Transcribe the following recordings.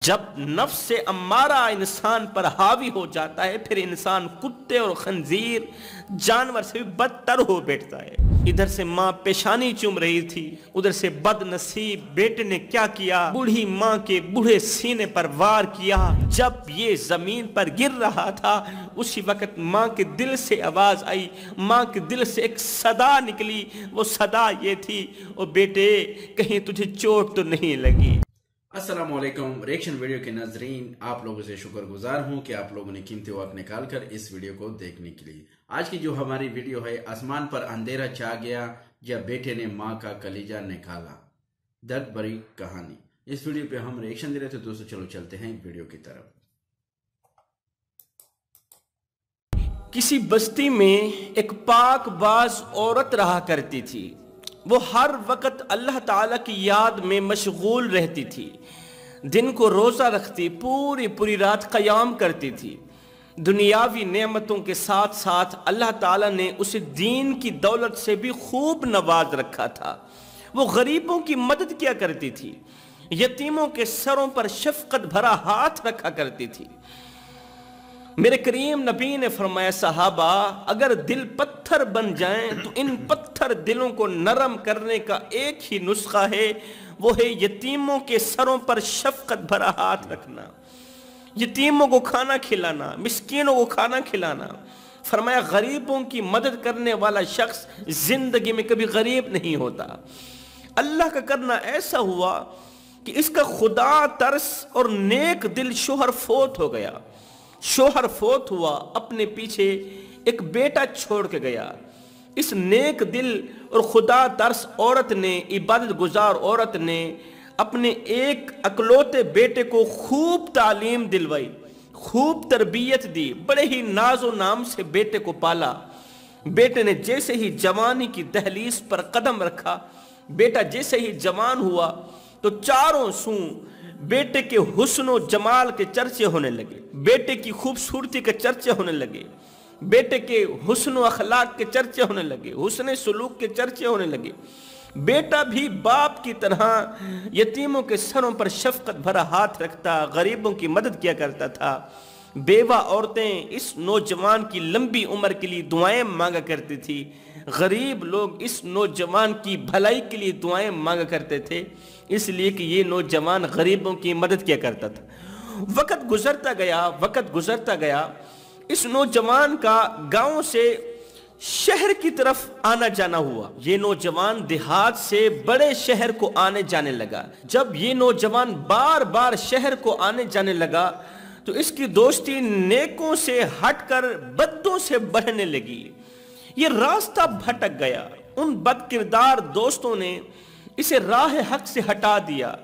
جب نفس امارہ انسان پر حاوی ہو جاتا ہے پھر انسان کتے اور خنزیر جانور سے بھی بدتر ہو بیٹھتا ہے۔ ادھر سے ماں پیشانی چوم رہی تھی، ادھر سے بد نصیب بیٹے نے کیا کیا، بوڑھی ماں کے بوڑھے سینے پر وار کیا۔ جب یہ زمین پر گر رہا تھا اسی وقت ماں کے دل سے آواز آئی، ماں کے دل سے ایک صدا نکلی، وہ صدا یہ تھی، او بیٹے کہیں تجھے چوٹ تو نہیں لگی۔ السلام علیکم ریئیکشن ویڈیو کے ناظرین، آپ لوگوں سے شکر گزار ہوں کہ آپ لوگوں نے قیمتی وقت نکال کر اس ویڈیو کو دیکھنے کے لیے۔ آج کی جو ہماری ویڈیو ہے، آسمان پر اندھیرا چھا گیا جب بیٹے نے ماں کا کلیجہ نکالا، درد بھری کہانی۔ اس ویڈیو پہ ہم ریئیکشن دے رہے تھے دوستو، چلو چلتے ہیں ویڈیو کی طرف۔ کسی بستی میں ایک پاک باز عورت رہا کرتی تھی۔ وہ ہر وقت اللہ تعالیٰ کی یاد میں مشغول رہتی تھی، دن کو روزہ رکھتی، پوری رات قیام کرتی تھی۔ دنیاوی نعمتوں کے ساتھ ساتھ اللہ تعالیٰ نے اسے دین کی دولت سے بھی خوب نواز رکھا تھا۔ وہ غریبوں کی مدد کیا کرتی تھی، یتیموں کے سروں پر شفقت بھرا ہاتھ رکھا کرتی تھی۔ میرے کریم نبی نے فرمایا، صحابہ اگر دل پتھر بن جائیں تو ان پتھر دلوں کو نرم کرنے کا ایک ہی نسخہ ہے، وہ ہے یتیموں کے سروں پر شفقت بھرا ہاتھ رکھنا، یتیموں کو کھانا کھلانا، مسکینوں کو کھانا کھلانا۔ فرمایا غریبوں کی مدد کرنے والا شخص زندگی میں کبھی غریب نہیں ہوتا۔ اللہ کا کرنا ایسا ہوا کہ اس کا خدا ترس اور نیک دل شوہر فوت ہو گیا۔ شوہر فوت ہوا، اپنے پیچھے ایک بیٹا چھوڑ کے گیا۔ اس نیک دل اور خدا ترس عورت نے، عبادت گزار عورت نے اپنے ایک اکلوتے بیٹے کو خوب تعلیم دلوائی، خوب تربیت دی، بڑے ہی ناز و نام سے بیٹے کو پالا۔ بیٹے نے جیسے ہی جوانی کی دہلیز پر قدم رکھا، بیٹا جیسے ہی جوان ہوا تو چاروں سوں بیٹے کے حسن و جمال کے چرچے ہونے لگے، بیٹے کی خوبصورتی کے چرچے ہونے لگے، بیٹے کے حسن و اخلاق کے چرچے ہونے لگے، حسن سلوک کے چرچے ہونے لگے۔ بیٹا بھی باپ کی طرح یتیموں کے سروں پر شفقت بھرا ہاتھ رکھتا، غریبوں کی مدد کیا کرتا تھا۔ بیوہ عورتیں اس نوجوان کی لمبی عمر کے لیے دعائیں مانگا کرتی تھی، غریب لوگ اس نوجوان کی بھلائی کے لیے دعائیں مانگا کرتے تھے، اس لیے کہ یہ نوجوان غریبوں کی مدد کیا کرتا تھا۔ وقت گزرتا گیا، اس نوجوان کا گاؤں سے شہر کی طرف آنا جانا ہوا۔ یہ نوجوان دیہات سے بڑے شہر کو آنے جانے لگا۔ جب یہ نوجوان بار بار شہر کو آنے جانے لگا تو اس کی دوستی نیکوں سے ہٹ کر بدوں سے بڑھنے لگی۔ یہ راستہ بھٹک گیا، ان بد کردار دوستوں نے اسے راہ حق سے ہٹا دیا،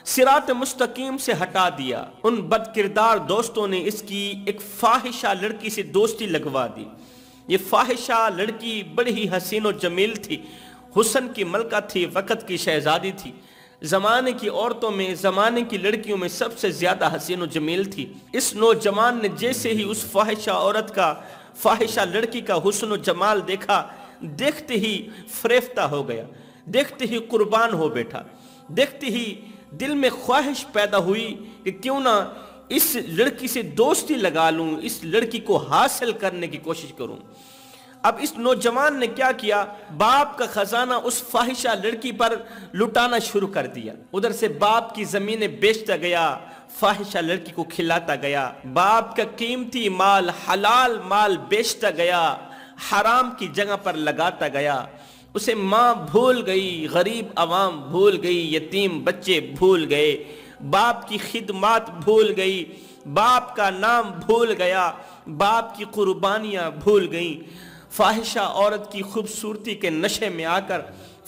صراط مستقیم سے ہٹا دیا۔ ان بد کردار دوستوں نے اس کی ایک فاحشہ لڑکی سے دوستی لگوا دی۔ یہ فاحشہ لڑکی بڑی ہی حسین و جمیل تھی، حسن کی ملکہ تھی، وقت کی شہزادی تھی، زمانے کی عورتوں میں، زمانے کی لڑکیوں میں سب سے زیادہ حسین و جمیل تھی۔ اس نوجوان نے جیسے ہی اس فاحشہ عورت کا، فاحشہ لڑکی کا حسن و جمال دیکھا، دیکھتے ہی فریفتہ ہو گیا، دیکھتے ہی قربان ہو بیٹھا، دیکھتے ہی دل میں خواہش پیدا ہوئی کہ کیوں نہ اس لڑکی سے دوستی لگا لوں، اس لڑکی کو حاصل کرنے کی کوشش کروں۔ اب اس نوجوان نے کیا کیا، باپ کا خزانہ اس فاحشہ لڑکی پر لٹانا شروع کر دیا۔ ادھر سے باپ کی زمینیں بیچتا گیا، فاحشہ لڑکی کو کھلاتا گیا، باپ کا قیمتی مال، حلال مال بیچتا گیا، حرام کی جگہ پر لگاتا گیا۔ اسے ماں بھول گئی، غریب عوام بھول گئی، یتیم بچے بھول گئے، باپ کی خدمات بھول گئی، باپ کا نام بھول گیا، باپ کی قربانیاں بھول گئیں۔ فاحشہ عورت کی خوبصورتی کے نشے میں آ کر،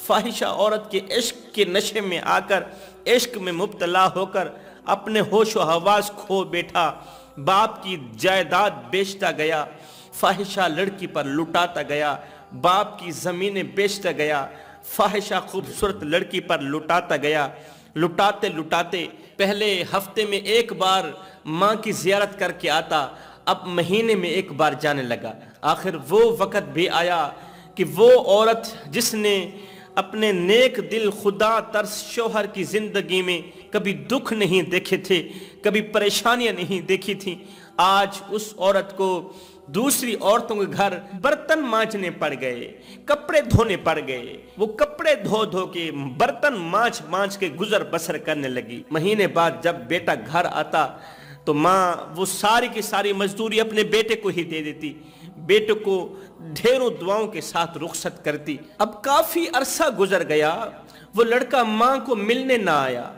فاحشہ عورت کے عشق کے نشے میں آ کر، عشق میں مبتلا ہو کر اپنے ہوش و حواس کھو بیٹھا، باپ کی جائیداد بیچتا گیا، فاحشہ لڑکی پر لٹاتا گیا، باپ کی زمینیں بیچتا گیا، فاحشہ خوبصورت لڑکی پر لٹاتا گیا۔ لٹاتے پہلے ہفتے میں ایک بار ماں کی زیارت کر کے آتا، اب مہینے میں ایک بار جانے لگا۔ آخر وہ وقت بھی آیا کہ وہ عورت جس نے اپنے نیک دل خدا ترس شوہر کی زندگی میں کبھی دکھ نہیں دیکھے تھے، کبھی پریشانیاں نہیں دیکھی تھیں، آج اس عورت کو دوسری عورتوں کے گھر برتن مانجنے پڑ گئے، کپڑے دھونے پڑ گئے، وہ کپڑے دھو دھو کے برتن مانج کے گزر بسر کرنے لگی۔ مہینے بعد جب بیٹا گھر آتا تو ماں وہ ساری کی ساری مزدوری اپنے بیٹے کو ہی دے دیتی، بیٹے کو ڈھیروں دعاؤں کے ساتھ رخصت کرتی۔ اب کافی عرصہ گزر گیا، وہ لڑکا ماں کو ملنے نہ آیا،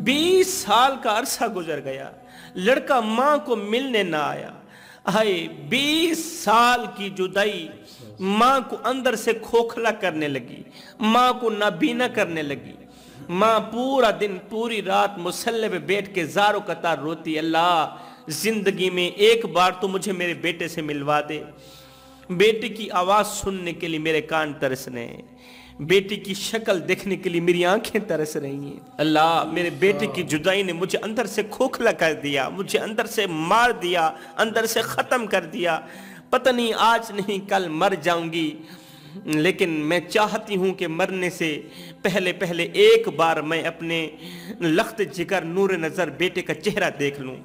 20 سال کا عرصہ گزر گیا، لڑکا ماں کو ملنے نہ آیا۔ 20 سال کی جدائی ماں کو اندر سے کھوکھلا کرنے لگی، ماں کو نابینا کرنے لگی۔ ماں پورا دن پوری رات مصلی پہ بیٹھ کے زاروں قطار روتی، اللہ زندگی میں ایک بار تو مجھے میرے بیٹے سے ملوا دے، بیٹے کی آواز سننے کے لیے میرے کان ترس رہے ہیں، بیٹی کی شکل دیکھنے کے لیے میری آنکھیں ترس رہی ہیں۔ اللہ میرے بیٹے کی جدائی نے مجھے اندر سے کھوکھلا کر دیا، مجھے اندر سے مار دیا، اندر سے ختم کر دیا، پتہ نہیں آج نہیں کل مر جاؤں گی، لیکن میں چاہتی ہوں کہ مرنے سے پہلے ایک بار میں اپنے لخت جگر نور نظر بیٹے کا چہرہ دیکھ لوں۔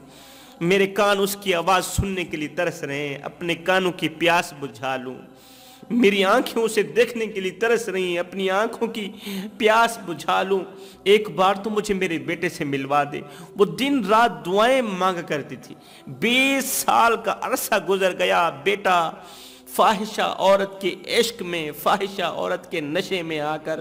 میرے کان اس کی آواز سننے کے لیے ترس رہے ہیں، اپنے کانوں کی پیاس بجھا لوں۔ میری آنکھیں اسے دیکھنے کے لیے ترس رہی ہیں، اپنی آنکھوں کی پیاس بجھا لوں، ایک بار تو مجھے میرے بیٹے سے ملوا دے۔ وہ دن رات دعائیں مانگا کرتی تھی۔ 20 سال کا عرصہ گزر گیا، بیٹا فاحشہ عورت کے عشق میں، فاحشہ عورت کے نشے میں آ کر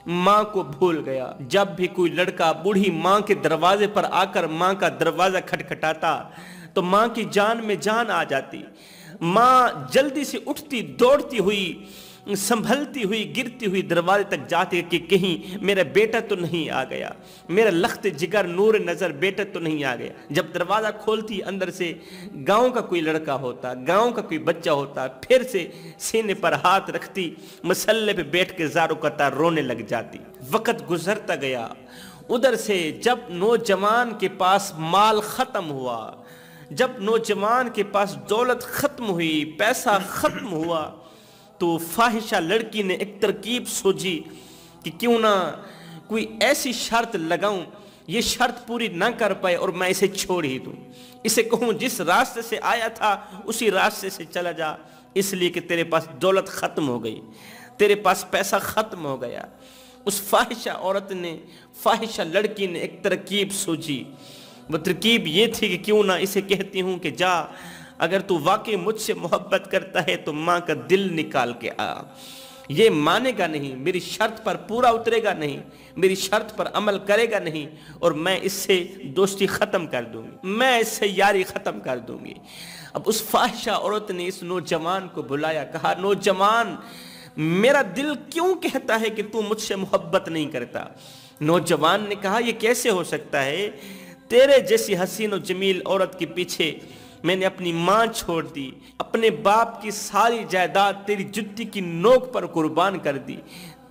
ماں کو بھول گیا۔ جب بھی کوئی لڑکا بوڑھی ماں کے دروازے پر آ کر ماں کا دروازہ کھٹکھٹاتا تو ماں کی جان میں جان آ جاتی۔ ماں جلدی سے اٹھتی، دوڑتی ہوئی، سنبھلتی ہوئی، گرتی ہوئی دروازے تک جاتی کہ کہیں میرا بیٹا تو نہیں آ گیا، میرا لخت جگر نور نظر بیٹا تو نہیں آ گیا۔ جب دروازہ کھولتی اندر سے گاؤں کا کوئی لڑکا ہوتا، گاؤں کا کوئی بچہ ہوتا، پھر سے سینے پر ہاتھ رکھتی، مصلی پہ بیٹھ کے زاروں قطار رونے لگ جاتی۔ وقت گزرتا گیا، ادھر سے جب نوجوان کے پاس مال ختم ہوا، جب نوجوان کے پاس دولت ختم ہوئی، پیسہ ختم ہوا، تو فاحشہ لڑکی نے ایک ترکیب سوچی کہ کیوں نہ کوئی ایسی شرط لگاؤں، یہ شرط پوری نہ کر پائے اور میں اسے چھوڑ ہی دوں، اسے کہوں جس راستے سے آیا تھا اسی راستے سے چلا جا، اس لیے کہ تیرے پاس دولت ختم ہو گئی، تیرے پاس پیسہ ختم ہو گیا۔ اس فاحشہ عورت نے، فاحشہ لڑکی نے ایک ترکیب سوچی، وہ ترکیب یہ تھی کہ کیوں نہ اسے کہتی ہوں کہ جا، اگر تو واقعی مجھ سے محبت کرتا ہے تو ماں کا دل نکال کے آ۔ یہ مانے گا نہیں، میری شرط پر پورا اترے گا نہیں، میری شرط پر عمل کرے گا نہیں، اور میں اس سے دوستی ختم کر دوں گی، میں اس سے یاری ختم کر دوں گی۔ اب اس فاحشہ عورت نے اس نوجوان کو بلایا، کہا نوجوان میرا دل کیوں کہتا ہے کہ تو مجھ سے محبت نہیں کرتا؟ نوجوان نے کہا یہ کیسے ہو سکتا ہے، تیرے جیسی حسین و جمیل عورت کے پیچھے میں نے اپنی ماں چھوڑ دی، اپنے باپ کی ساری جائیداد تیری جتی کی نوک پر قربان کر دی،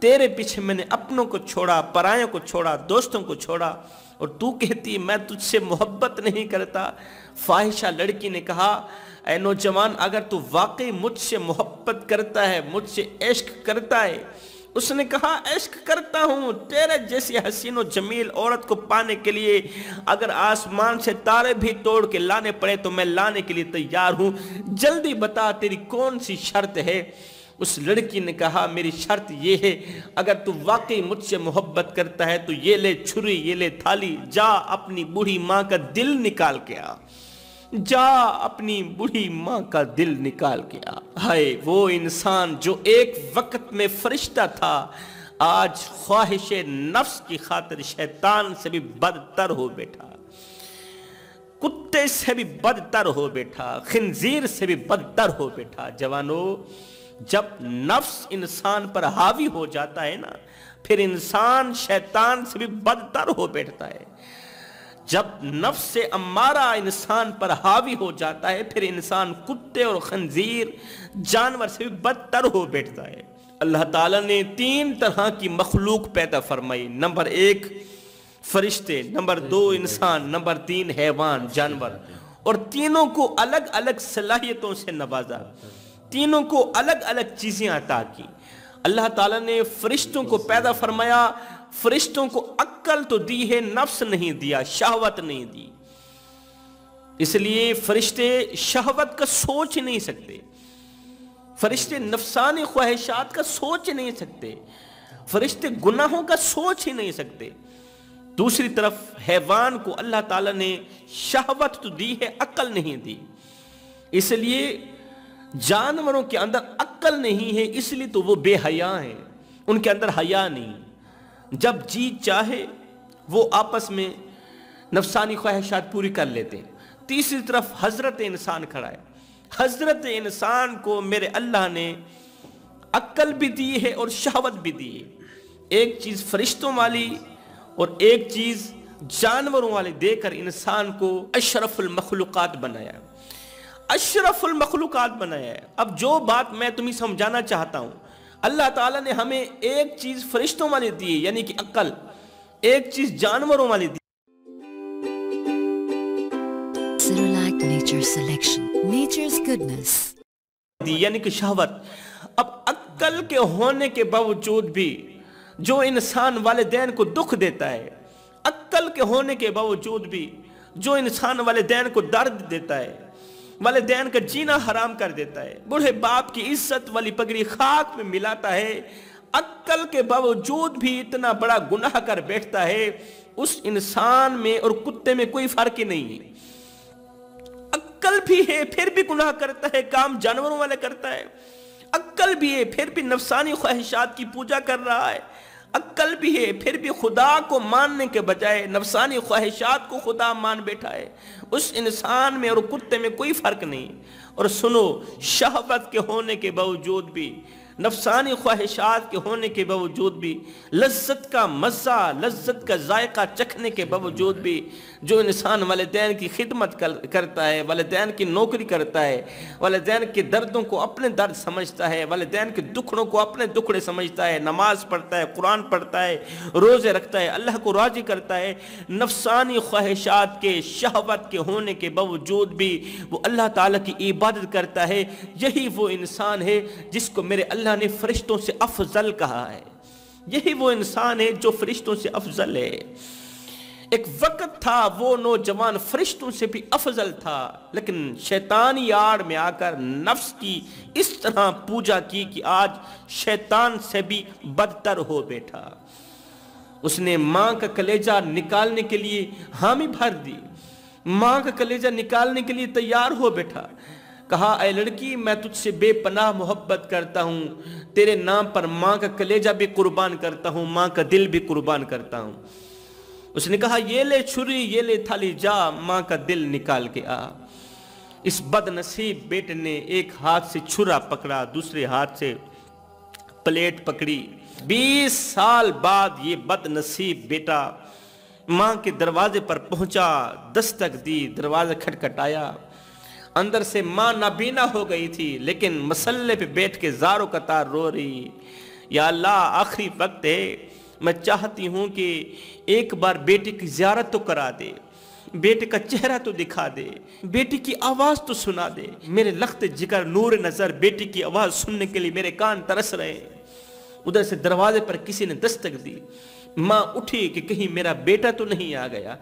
تیرے پیچھے میں نے اپنوں کو چھوڑا، پرایوں کو چھوڑا، دوستوں کو چھوڑا، اور تو کہتی میں تجھ سے محبت نہیں کرتا۔ فاحشہ لڑکی نے کہا اے نوجوان اگر تو واقعی مجھ سے محبت کرتا ہے، مجھ سے عشق کرتا ہے، اس نے کہا عشق کرتا ہوں، تیرے جیسی حسین و جمیل عورت کو پانے کے لیے اگر آسمان سے تارے بھی توڑ کے لانے پڑے تو میں لانے کے لیے تیار ہوں، جلدی بتا تیری کون سی شرط ہے؟ اس لڑکی نے کہا میری شرط یہ ہے، اگر تو واقعی مجھ سے محبت کرتا ہے تو یہ لے چھری، یہ لے تھالی، جا اپنی بوڑھی ماں کا دل نکال کے آ، جا اپنی بوڑھی ماں کا دل نکال کے آ۔ ہائے وہ انسان جو ایک وقت میں فرشتہ تھا، آج خواہش نفس کی خاطر شیطان سے بھی بدتر ہو بیٹھا، کتے سے بھی بدتر ہو بیٹھا، خنزیر سے بھی بدتر ہو بیٹھا۔ جوانو جب نفس انسان پر حاوی ہو جاتا ہے نا، پھر انسان شیطان سے بھی بدتر ہو بیٹھتا ہے۔ جب نفس سے امارہ انسان پر حاوی ہو جاتا ہے پھر انسان کتے اور خنزیر جانور سے بھی بدتر ہو بیٹھتا ہے۔ اللہ تعالیٰ نے 3 طرح کی مخلوق پیدا فرمائی، نمبر 1 فرشتے، نمبر 2 انسان، نمبر 3 حیوان جانور، اور تینوں کو الگ الگ صلاحیتوں سے نوازا، تینوں کو الگ الگ چیزیں عطا کی۔ اللہ تعالیٰ نے فرشتوں کو پیدا فرمایا، فرشتوں کو عقل تو دی ہے، نفس نہیں دیا، شہوت نہیں دی. اس لیے فرشتے شہوت کا سوچ نہیں سکتے، فرشتے نفسانی خواہشات کا سوچ نہیں سکتے، فرشتے گناہوں کا سوچ ہی نہیں سکتے. دوسری طرف حیوان کو اللہ تعالیٰ نے شہوت تو دی ہے، عقل نہیں دی. اس لیے جانوروں کے اندر عقل نہیں ہے، اس لیے تو وہ بے حیا ہیں، ان کے اندر حیا نہیں. جب جی چاہے وہ آپس میں نفسانی خواہشات پوری کر لیتے ہیں. تیسری طرف حضرت انسان کھڑا ہے. حضرت انسان کو میرے اللہ نے عقل بھی دی ہے اور شہوت بھی دی ہے. ایک چیز فرشتوں والی اور ایک چیز جانوروں والے دے کر انسان کو اشرف المخلوقات بنایا، اشرف المخلوقات بنایا ہے. اب جو بات میں تمہیں سمجھانا چاہتا ہوں، اللہ تعالیٰ نے ہمیں ایک چیز فرشتوں والی دی ہے یعنی کہ عقل، ایک چیز جانوروں والی دی یعنی کہ شہوت. اب عقل کے ہونے کے باوجود بھی جو انسان والدین کو دکھ دیتا ہے، عقل کے ہونے کے باوجود بھی جو انسان والدین کو درد دیتا ہے، والدین کا جینا حرام کر دیتا ہے، بوڑھے باپ کی عزت والی پگڑی خاک میں ملاتا ہے، عقل کے باوجود بھی اتنا بڑا گناہ کر بیٹھتا ہے، اس انسان میں اور کتے میں کوئی فرق ہی نہیں ہے. عقل بھی ہے پھر بھی گناہ کرتا ہے، کام جانوروں والے کرتا ہے. عقل بھی ہے پھر بھی نفسانی خواہشات کی پوجا کر رہا ہے. عقل بھی ہے پھر بھی خدا کو ماننے کے بجائے نفسانی خواہشات کو خدا مان بیٹھا ہے. اس انسان میں اور کتے میں کوئی فرق نہیں. اور سنو، شہوت کے ہونے کے باوجود بھی، نفسانی خواہشات کے ہونے کے باوجود بھی، لذت کا مزہ، لذت کا ذائقہ چکھنے کے باوجود بھی جو انسان والدین کی خدمت کرتا ہے، والدین کی نوکری کرتا ہے، والدین کے دردوں کو اپنے درد سمجھتا ہے، والدین کے دکھڑوں کو اپنے دکھڑے سمجھتا ہے، نماز پڑھتا ہے، قرآن پڑھتا ہے، روزے رکھتا ہے، اللہ کو راضی کرتا ہے، نفسانی خواہشات کے، شہوت کے ہونے کے باوجود بھی وہ اللہ تعالیٰ کی عبادت کرتا ہے، یہی وہ انسان ہے جس کو میرے اللہ نے فرشتوں سے افضل کہا ہے. یہی وہ انسان ہے جو فرشتوں سے افضل ہے. ایک وقت تھا وہ نوجوان فرشتوں سے بھی افضل تھا، لیکن شیطانی آڑ میں آ کر نفس کی اس طرح پوجا کی کہ آج شیطان سے بھی بدتر ہو بیٹھا. اس نے ماں کا کلیجہ نکالنے کے لیے حامی بھر دی، ماں کا کلیجہ نکالنے کے لیے تیار ہو بیٹھا. کہا، اے لڑکی، میں تجھ سے بے پناہ محبت کرتا ہوں، تیرے نام پر ماں کا کلیجہ بھی قربان کرتا ہوں، ماں کا دل بھی قربان کرتا ہوں. اس نے کہا، یہ لے چھری، یہ لے تھالی، جا ماں کا دل نکال کے آ. اس بد نصیب بیٹے نے ایک ہاتھ سے چھرا پکڑا، دوسرے ہاتھ سے پلیٹ پکڑی. 20 سال بعد یہ بد نصیب بیٹا ماں کے دروازے پر پہنچا، دستک دی، دروازہ کھٹکھٹایا. اندر سے ماں نابینا ہو گئی تھی لیکن مسلے پہ بیٹھ کے زاروں قطار رو رہی. یا اللہ، آخری وقت ہے، میں چاہتی ہوں کہ ایک بار بیٹے کی زیارت تو کرا دے، بیٹے کا چہرہ تو دکھا دے، بیٹی کی آواز تو سنا دے. میرے لخت جگر نور نظر بیٹی کی آواز سننے کے لیے میرے کان ترس رہے ہیں. ادھر سے دروازے پر کسی نے دستک دی. ماں اٹھی کہ کہیں میرا بیٹا تو نہیں آ گیا.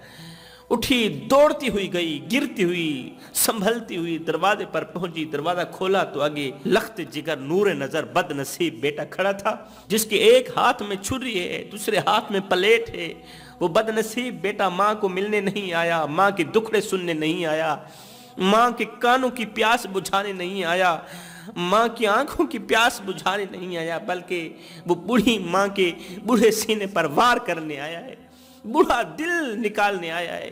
اٹھی، دوڑتی ہوئی گئی، گرتی ہوئی، سنبھلتی ہوئی دروازے پر پہنچی. دروازہ کھولا تو آگے لخت جگر نور نظر بد نصیب بیٹا کھڑا تھا، جس کے ایک ہاتھ میں چھری ہے، دوسرے ہاتھ میں پلیٹ ہے. وہ بد نصیب بیٹا ماں کو ملنے نہیں آیا، ماں کے دکھڑے سننے نہیں آیا، ماں کے کانوں کی پیاس بجھانے نہیں آیا، ماں کی آنکھوں کی پیاس بجھانے نہیں آیا، بلکہ وہ بوڑھی ماں کے بوڑھے سینے پر وار کرنے آیا ہے، بوڑھا دل نکالنے آیا ہے.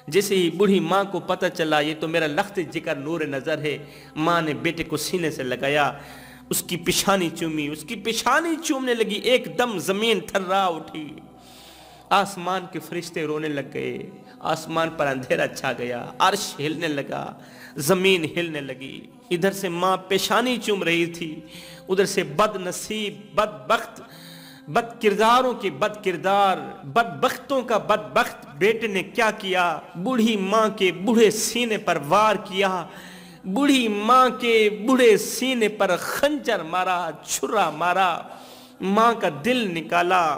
جیسے ہی بوڑھی ماں کو پتہ چلا یہ تو میرا لخت جگر نور نظر ہے، ماں نے بیٹے کو سینے سے لگایا، اس کی پیشانی چومی، اس کی پیشانی چومنے لگی. ایک دم زمین تھرا اٹھی، آسمان کے فرشتے رونے لگ گئے، آسمان پر اندھیرا چھا گیا، عرش ہلنے لگا، زمین ہلنے لگی. ادھر سے ماں پیشانی چوم رہی تھی، ادھر سے بد نصیب، بدبخت، بد کرداروں کے بد کردار، بدبختوں کا بدبخت بیٹے نے کیا کیا؟ بوڑھی ماں کے بوڑھے سینے پر وار کیا، بوڑھی ماں کے بوڑھے سینے پر خنجر مارا، چھرا مارا، ماں کا دل نکالا،